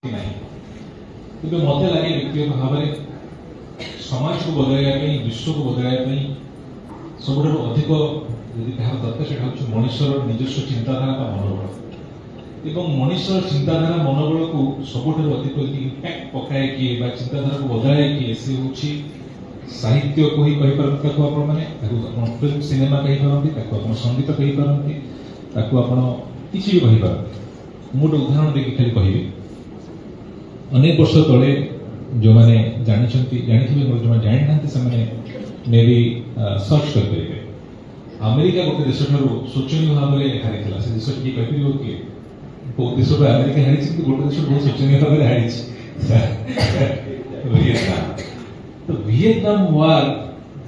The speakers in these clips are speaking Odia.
କିନ୍ତୁ ମତେ ଲାଗେ ବ୍ୟକ୍ତିଗତ ଭାବରେ ସମାଜକୁ ବଦଳାଇବା ପାଇଁ ବିଶ୍ୱକୁ ବଦଳାଇବା ପାଇଁ ସବୁଠାରୁ ଅଧିକ ଯଦି କାହାର ଦରକାର ସେଟା ହେଉଛି ମଣିଷର ନିଜସ୍ୱ ଚିନ୍ତାଧାରା ବା ମନୋବଳ ଏବଂ ମଣିଷର ଚିନ୍ତାଧାରା ମନୋବଳକୁ ସବୁଠାରୁ ଅଧିକ ଇମ୍ପାକ୍ଟ ପକାଏ କିଏ ବା ଚିନ୍ତାଧାରାକୁ ବଦଳାଏ କିଏ ସେ ହେଉଛି ସାହିତ୍ୟକୁ ହିଁ କହିପାରନ୍ତି ତାକୁ ଆପଣମାନେ ତାକୁ ଆପଣ ଫିଲ୍ମ ସିନେମା କହିପାରନ୍ତି ତାକୁ ଆପଣ ସଙ୍ଗୀତ କହିପାରନ୍ତି ତାକୁ ଆପଣ କିଛି ବି କହିପାରନ୍ତି। ମୁଁ ଗୋଟେ ଉଦାହରଣ ଦେଇକି ଖାଲି କହିବି ଅନେକ ବର୍ଷ ତଳେ ଯେଉଁମାନେ ଜାଣିଥିବେ ଯେଉଁମାନେ ଜାଣିନାହାନ୍ତି ସେମାନେ ମେ ବି ସର୍ଚ୍ଚ କରିପାରିବେ। ଆମେରିକା ଗୋଟେ ଦେଶଠାରୁ ଶୋଚନୀୟ ଭାବରେ ହାରିଥିଲା। ସେ ଦେଶ କିଏ କହିପାରିବ କି କୋଉ ଦେଶରୁ ଆମେରିକା ହାରିଛି କିନ୍ତୁ ଗୋଟେ ଦେଶ ବହୁତ ଶୋଚନୀୟ ଭାବରେ ହାରିଛି ଭିଏତନାମ। ତ ଭିଏତନାମ ୱାର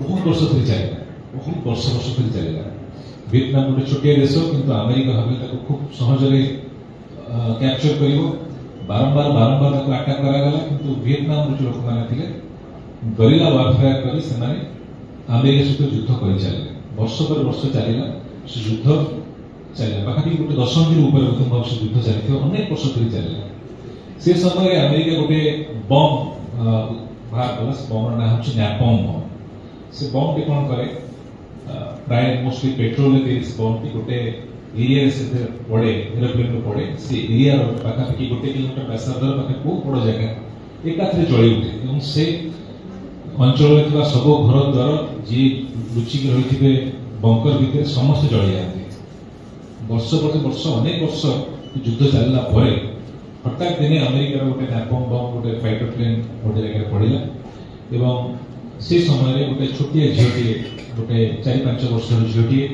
ବହୁତ ବର୍ଷ ଧରି ଚାଲିଲା, ବହୁତ ବର୍ଷ ଧରି ଚାଲିଲା। ଭିଏତନାମ ଗୋଟେ ଛୋଟିଆ ଦେଶ କିନ୍ତୁ ଆମେରିକା ଭାବେ ତାକୁ ଖୁବ ସହଜରେ କ୍ୟାପଚର କରିବ। ବାରମ୍ବାର ତାକୁ ଆଟାକ କରାଗଲା କିନ୍ତୁ ଭିଏତନାମର ଯୋଉ ଲୋକମାନେ ଥିଲେ ଗରିଲା ୱାରଫେୟାର କରି ସେମାନେ ଆମେରିକା ସହିତ ଯୁଦ୍ଧ କରି ଚାଲିଲେ। ବର୍ଷ ପରେ ବର୍ଷ ଚାଲିଲା ସେ ଯୁଦ୍ଧ ଚାଲିଲା ପାଖାପାଖି ଗୋଟେ ଦଶନ୍ଧିରୁ ଉପରେ ସେ ଯୁଦ୍ଧ ଚାଲିଥିବ ଅନେକ ବର୍ଷ ଧରି ଚାଲିଲା। ସେ ସମୟରେ ଆମେରିକା ଗୋଟେ ବମ୍ ବାହାର କଲା। ସେ ବମ୍ର ନାଁ ହେଉଛି ନ୍ୟାପମ୍ ବମ୍। ସେ ବମ୍ଟି କ'ଣ କରେ ପ୍ରାୟ ମୋଷ୍ଟଲି ପେଟ୍ରୋଲରେ ତିଆରି ସେ ବମ୍ଟି ଗୋଟେ ଏରିଆରେ ସେଥିରେ ପଡ଼େ ଏରୋପ୍ଲେନ୍ରେ ପଡ଼େ। ସେ ଏରିଆର ପାଖାପାଖି 1 କିଲୋମିଟର ବ୍ୟାସାର୍ଦ୍ଧର ପାଖରେ ବହୁତ ବଡ଼ ଜାଗା ଏକାଥରେ ଜଳି ଉଠେ ଏବଂ ସେ ଅଞ୍ଚଳରେ ଥିବା ସବୁ ଘର ଦ୍ୱାର ଯିଏ ଲୁଚିକି ରହିଥିବେ ବଙ୍କର ଭିତରେ ସମସ୍ତେ ଜଳିଯାଆନ୍ତି। ବର୍ଷ ଅନେକ ବର୍ଷ ଯୁଦ୍ଧ ଚାଲିଲା ପରେ ହଠାତ୍ ଦିନେ ଆମେରିକାର ଗୋଟେ ନ୍ୟାପମ୍ ବମ୍ ଗୋଟେ ଫାଇଟର ପ୍ଲେନ୍ ଗୋଟେ ଜାଗାରେ ପଡ଼ିଲା ଏବଂ ସେ ସମୟରେ ଗୋଟେ ଛୋଟିଆ ଝିଅଟିଏ ଗୋଟେ 4-5 ବର୍ଷର ଝିଅଟିଏ